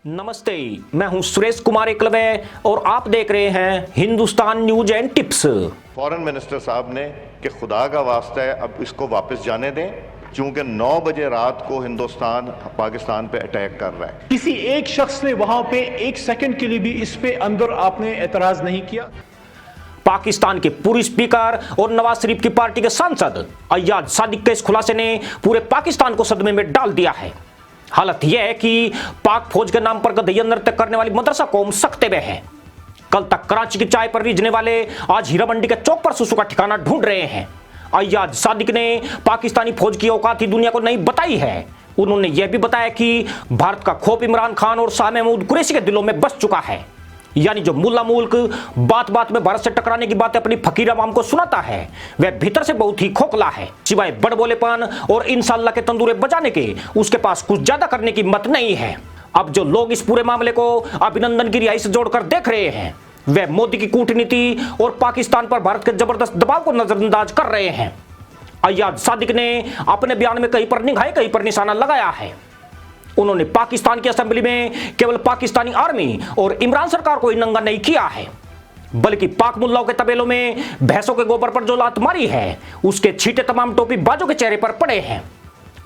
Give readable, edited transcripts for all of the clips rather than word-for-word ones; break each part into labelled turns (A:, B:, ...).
A: नमस्ते, मैं हूं सुरेश कुमार एकलवे और आप देख रहे हैं Hindustan news and tips.
B: Foreign minister साहब ने कि खुदा का वास्ता है अब इसको वापस जाने दें, क्योंकि 9 बजे रात को हिंदुस्तान पाकिस्तान पे अटैक कर रहा है।
C: किसी एक शख्स ने वहां पे एक सेकंड के लिए भी इस पे अंदर आपने एतराज नहीं किया।
A: पाकिस्तान के पूर्व स्पीकर और नवाज शरीफ की पार्टी के सांसद अय्याज सादिक के इस खुलासे ने पूरे पाकिस्तान को सदमे में डाल दिया है। हालत यह है कि पाक फौज के नाम पर गधैया नृत्य करने वाली मदरसा कौम सख्ते में है। कल तक कराची की चाय पर रीझने वाले आज हीरा मंडी के चौक पर सुसु का ठिकाना ढूंढ रहे हैं। अय्याज सादिक ने पाकिस्तानी फौज की औकात ही दुनिया को नहीं बताई है। उन्होंने यह भी बताया कि भारत का खौफ इमरान खान और शाह महमूद कुरैशी के दिलों में बस चुका है। यानी जो मुल्ला मुल्क बात बात में भारत से टकराने की बातें अपनी फकीर अवाम को सुनाता है, वह भीतर से बहुत ही खोखला है। सिवाय बड़बोलेपन और इंशाअल्लाह के तंदूरे बजाने के उसके पास कुछ ज्यादा करने की हिम्मत नहीं है। अब जो लोग इस पूरे मामले को अभिनंदन की रिहाई से जोड़कर देख रहे हैं, वह मोदी की कूटनीति और पाकिस्तान पर भारत के जबरदस्त दबाव को नजरअंदाज कर रहे हैं। अय्याज सादिक ने अपने बयान में कहीं पर निगाहें कहीं पर निशाना लगाया है। उन्होंने पाकिस्तान की असेंबली में केवल पाकिस्तानी आर्मी और इमरान सरकार को ही नंगा नहीं किया है, बल्कि पाक मुल्लाओं के तबेलों में भैंसों के गोबर पर जो लात मारी है, उसके छींटे तमाम टोपी बाजों के चेहरे पर पड़े हैं।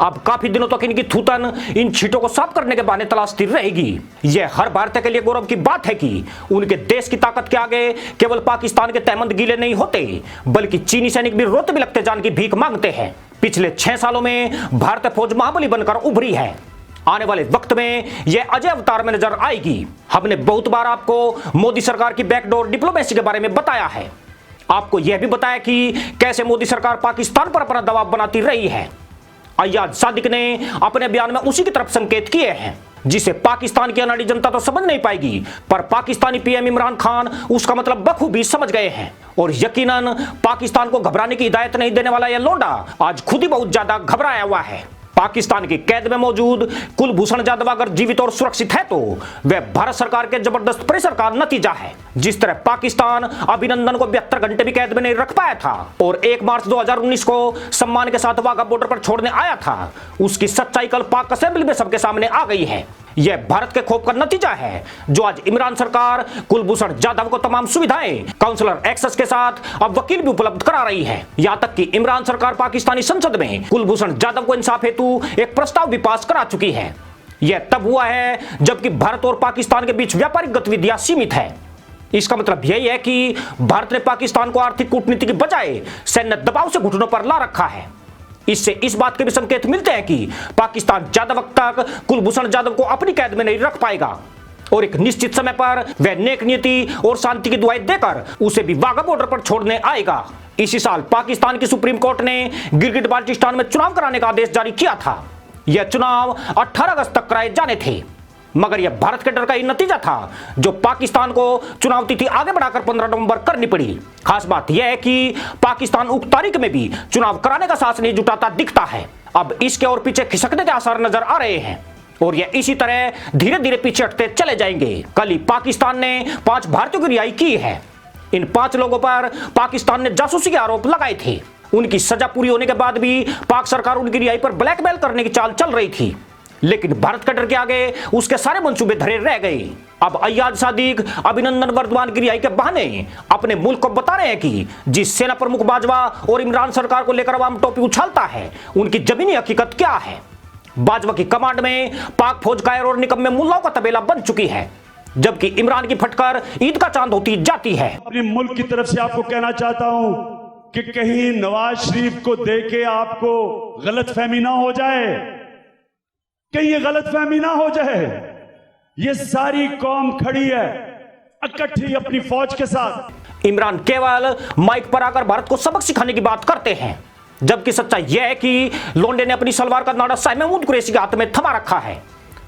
A: अब काफी दिनों तक इनकी थूथन इन छींटों को साफ करने के बहाने तलाशती रहेगी। यह हर भारतीय के लिए गौरव की बात है कि उनके देश की ताकत के आगे केवल पाकिस्तान के तहमंद गीले नहीं होते, बल्कि चीनी सैनिक भी रोते बिलखते जान की भीख मांगते हैं। पिछले 6 सालों में भारतीय फौज महाबली बनकर उभरी है। आने वाले वक्त में यह अजय अवतार में नजर आएगी। हमने बहुत बार आपको मोदी सरकार की बैकडोर डिप्लोमेसी के बारे में बताया है। आपको यह भी बताया कि कैसे मोदी सरकार पाकिस्तान पर अपना दबाव बनाती रही है। अय्याज सादिक ने अपने बयान में उसी की तरफ संकेत किए हैं, जिसे पाकिस्तान की अनाड़ी जनता तो समझ नहीं पाएगी, पर पाकिस्तानी पीएम इमरान खान उसका मतलब बखूबी समझ गए हैं। और यकीनन पाकिस्तान को घबराने की हिदायत नहीं देने वाला यह लोंडा आज खुद ही बहुत ज्यादा घबराया हुआ है। पाकिस्तान की कैद में मौजूद कुलभूषण जाधव अगर जीवित और सुरक्षित है तो वह भारत सरकार के जबरदस्त प्रेशर का नतीजा है। जिस तरह पाकिस्तान अभिनंदन को 72 घंटे भी कैद में नहीं रख पाया था और 1 मार्च 2019 को सम्मान के साथ वाघा बॉर्डर पर छोड़ने आया था, उसकी सच्चाई कल पाक असेंबली में सबके सामने आ गई है। यह भारत के खौफ का नतीजा है, जो आज इमरान सरकार कुलभूषण जाधव को तमाम सुविधाएं काउंसलर एक्सेस के साथ अब वकील भी उपलब्ध करा रही है। यहां तक कि इमरान सरकार पाकिस्तानी संसद में कुलभूषण जाधव को इंसाफ हेतु एक प्रस्ताव भी पास करा चुकी है। यह तब हुआ है जबकि भारत और पाकिस्तान के बीच व्यापारिक गतिविधियां सीमित है। इसका मतलब यही है कि भारत ने पाकिस्तान को आर्थिक कूटनीति की बजाय सैन्य दबाव से घुटनों पर ला रखा है। इससे इस बात के भी संकेत मिलते हैं कि पाकिस्तान ज्यादा वक्त तक कुलभूषण जाधव को अपनी कैद में नहीं रख पाएगा और एक निश्चित समय पर वह नेक नीति और शांति की दुआएं देकर उसे भी वाघा बॉर्डर पर छोड़ने आएगा। इसी साल पाकिस्तान की सुप्रीम कोर्ट ने गिलगिट बाल्टिस्तान में चुनाव कराने का आदेश जारी किया था। यह चुनाव 18 अगस्त तक कराए जाने थे, मगर यह भारत के डर का ही नतीजा था, जो पाकिस्तान को चुनाव तिथि आगे बढ़ाकर 15 नवंबर करनी पड़ी। खास बात यह है कि पाकिस्तान उक्त तारीख में भी चुनाव कराने का साहस नहीं जुटाता दिखता है। अब इसके और पीछे खिसकने के आसार नजर आ रहे हैं और यह इसी तरह धीरे धीरे पीछे हटते चले जाएंगे। कल ही पाकिस्तान ने 5 भारतीयों की रिहाई की है। इन 5 लोगों पर पाकिस्तान ने जासूसी के आरोप लगाए थे। उनकी सजा पूरी होने के बाद भी पाक सरकार उनकी रिहाई पर ब्लैकमेल करने की चाल चल रही थी, लेकिन भारत के डर के आगे उसके सारे मंसूबे धरे रह गए। अब अय्याज सादिक अभिनंदन वर्धमान की रिहाई के बहाने अपने मुल्क को बता रहे हैं कि जिस सेना प्रमुख बाजवा और इमरान सरकार को लेकर अवाम टोपी उछालता है, उनकी जमीनी हकीकत क्या है। बाजवा की कमांड में पाक फौज कायर और निकम्मे मुल्लाओं का तबेला बन चुकी है, जबकि इमरान की फटकर ईद का चांद होती जाती है।
D: अपने मुल्क की तरफ से आपको कहना चाहता हूं कि कहीं नवाज शरीफ को देके आपको गलतफहमी ना हो जाए, कहीं ये गलतफहमी ना हो जाए। ये सारी कौम खड़ी है इकट्ठी अपनी फौज के साथ।
A: इमरान केवल माइक पर आकर भारत को सबक सिखाने की बात करते हैं, जबकि सच्चाई यह है कि लोंडे ने अपनी सलवार का नाड़ा शाह महमूद कुरैशी के हाथ में थमा रखा है।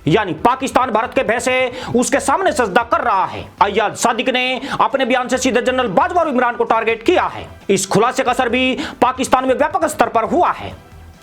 A: यानी पाकिस्तान भारत के भय से उसके सामने सजदा कर रहा है। अय्याज सादिक ने अपने बयान से सीधे जनरल बाजवा और इमरान को टारगेट किया है। इस खुलासे का असर भी पाकिस्तान में व्यापक स्तर पर हुआ है।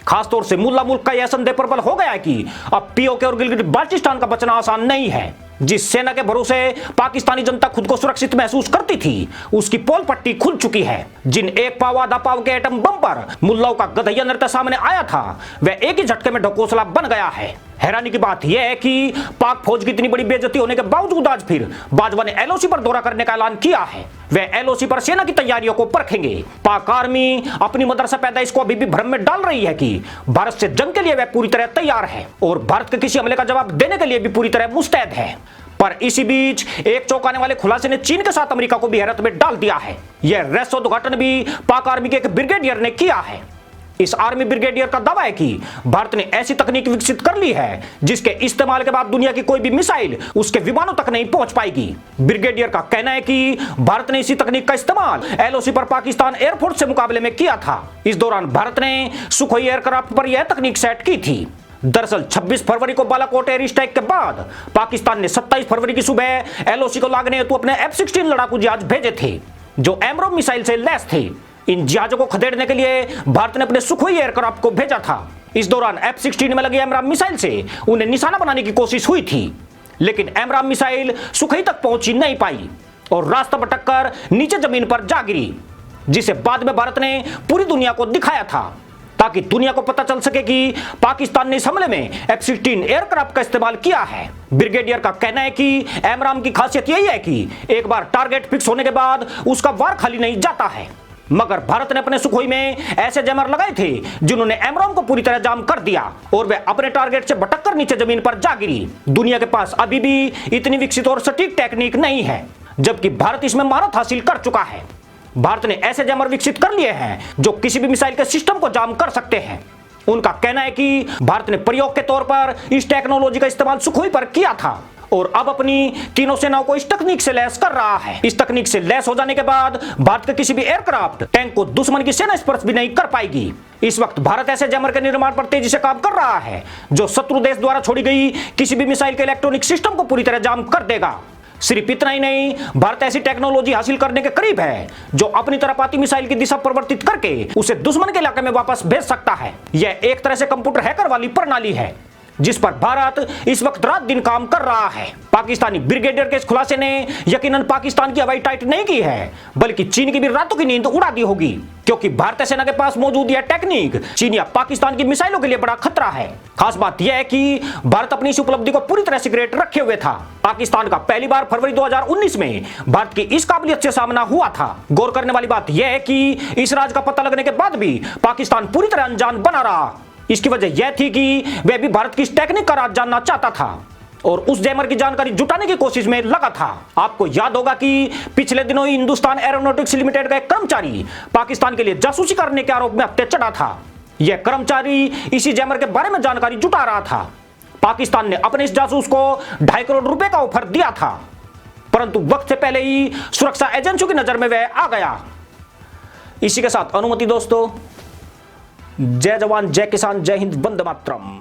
A: खासतौर से मुल्ला मुल्क का यह संदेह प्रबल हो गया है कि अब पीओके और गिलगिट बाल्टिस्तान का बचना आसान नहीं है। जिस सेना के भरोसे पाकिस्तानी जनता खुद को सुरक्षित महसूस करती थी, उसकी पोल पट्टी खुल चुकी है। जिन एक पाव आधा पाव के एटम बम पर मुल्लाओं का गधैया नृत्य सामने आया था, वह एक ही झटके में ढकोसला बन गया है। हैरानी की बात यह है कि पाक फौज की इतनी बड़ी बेइज्जती होने के बावजूद आज फिर बाजवा ने एलओसी पर दौरा करने का ऐलान किया है। वे एलओसी पर सेना की तैयारियों को परखेंगे। पाक आर्मी अपनी मदरसा पैदाइश को अभी भी भ्रम में डाल रही है कि भारत से जंग के लिए वह पूरी तरह तैयार है और भारत के किसी हमले का जवाब देने के लिए भी पूरी तरह मुस्तैद है। पर इसी बीच एक चौंकाने वाले खुलासे ने चीन के साथ अमेरिका को भी हैरत में डाल दिया है। यह रहस्योद्घाटन भी पाक आर्मी के एक ब्रिगेडियर ने किया है। इस आर्मी ब्रिगेडियर का दावा है कि भारत ने ऐसी तकनीक विकसित कर ली है जिसके इस्तेमाल के बाद दुनिया की कोई भी मिसाइल उसके विमानों तक नहीं पहुंच पाएगी। ब्रिगेडियर का कहना है कि भारत ने इसी तकनीक का इस्तेमाल एलओसी पर पाकिस्तान एयरफोर्स से मुकाबले में किया था। इस दौरान भारत ने सुखोई एयरक्राफ्ट पर यह तकनीक सेट की थी। दरअसल 26 फरवरी को बालाकोट एयर स्ट्राइक के बाद पाकिस्तान ने 27 फरवरी की सुबह एलओसी को लागने हेतु अपने F-16 लड़ाकू जहाज भेजे थे जो एमरोम मिसाइल से लैस थे। इन जहाजों को खदेड़ने के लिए भारत ने अपने सुखोई एयरक्राफ्ट को भेजा था। इस दौरान F-16 में लगे एमराम मिसाइल से उन्हें निशाना बनाने की कोशिश हुई थी, लेकिन एमराम मिसाइल सुखोई तक पहुंची नहीं पाई और रास्ता भटक कर नीचे जमीन पर जा गिरी, जिसे बाद में भारत ने पूरी दुनिया को दिखाया था ताकि दुनिया को पता चल सके कि पाकिस्तान ने इस हमले में F-16 एयरक्राफ्ट का इस्तेमाल किया है। ब्रिगेडियर का कहना है कि एमराम की खासियत यही है कि एक बार टारगेट फिक्स होने के बाद उसका वार खाली नहीं जाता है, मगर भारत ने अपने सुखोई में ऐसे जैमर लगाए थे जिन्होंने एमराम को पूरी तरह जाम कर दिया और वे अपने टारगेट से भटक कर नीचे जमीन पर जा गिरी। दुनिया के पास अभी भी इतनी विकसित और सटीक टेक्निक नहीं है, जबकि भारत इसमें महारत हासिल कर चुका है। भारत ने ऐसे जैमर विकसित कर लिए हैं जो किसी भी मिसाइल के सिस्टम को जाम कर सकते हैं। उनका कहना है कि भारत ने प्रयोग के तौर पर इस टेक्नोलॉजी का इस्तेमाल सुखोई पर किया था और अब अपनी तीनों सेनाओं को इस तकनीक से लैस कर रहा है। इस तकनीक से लैस हो जाने के बाद भारत के किसी भी एयरक्राफ्ट टैंक को दुश्मन की सेना स्पर्श भी नहीं कर पाएगी। इस वक्त भारत ऐसे जैमर के निर्माण पर तेजी से काम कर रहा है जो शत्रु देश द्वारा छोड़ी गई किसी भी मिसाइल के इलेक्ट्रॉनिक सिस्टम को पूरी तरह जाम कर देगा। सिर्फ इतना ही नहीं, भारत ऐसी टेक्नोलॉजी हासिल करने के करीब है जो अपनी तरफ आती मिसाइल की दिशा परिवर्तित करके उसे दुश्मन के इलाके में वापस भेज सकता है। यह एक तरह से कंप्यूटर हैकर वाली प्रणाली है जिस पर भारत इस वक्त रात दिन काम कर रहा है। पाकिस्तानी ब्रिगेडियर के इस खुलासे ने यकीनन पाकिस्तान की हवाई टाइट नहीं की है, बल्कि चीन की भी रातों की नींद उड़ा दी होगी, क्योंकि भारतीय सेना के पास मौजूद यह टेक्निक चीन या पाकिस्तान की मिसाइलों के लिए बड़ा खतरा है। खास बात यह है कि भारत अपनी इस उपलब्धि को पूरी तरह सीक्रेट रखे हुए था। पाकिस्तान का पहली बार फरवरी 2019 में भारत की इस काबिलियत से सामना हुआ था। गौर करने वाली बात यह है कि इस राज का पता लगने के बाद भी पाकिस्तान पूरी तरह अनजान बना रहा। इसकी वजह यह थी कि वह भी भारत की इस टेक्निक का राज जानना चाहता था और उस जैमर की जानकारी जुटाने की कोशिश में लगा था। आपको याद होगा कि पिछले दिनों ही हिंदुस्तान एरोनॉटिक्स लिमिटेड का एक कर्मचारी पाकिस्तान के लिए जासूसी करने के आरोप में हत्या चढ़ा था। यह कर्मचारी इसी जैमर के बारे में जानकारी जुटा रहा था। पाकिस्तान ने अपने इस जासूस को 2.5 करोड़ रुपए का ऑफर दिया था, परंतु वक्त से पहले ही सुरक्षा एजेंसियों की नजर में वह आ गया। इसी के साथ अनुमति दोस्तों, जय जवान जय किसान जय हिंद वंदे मातरम।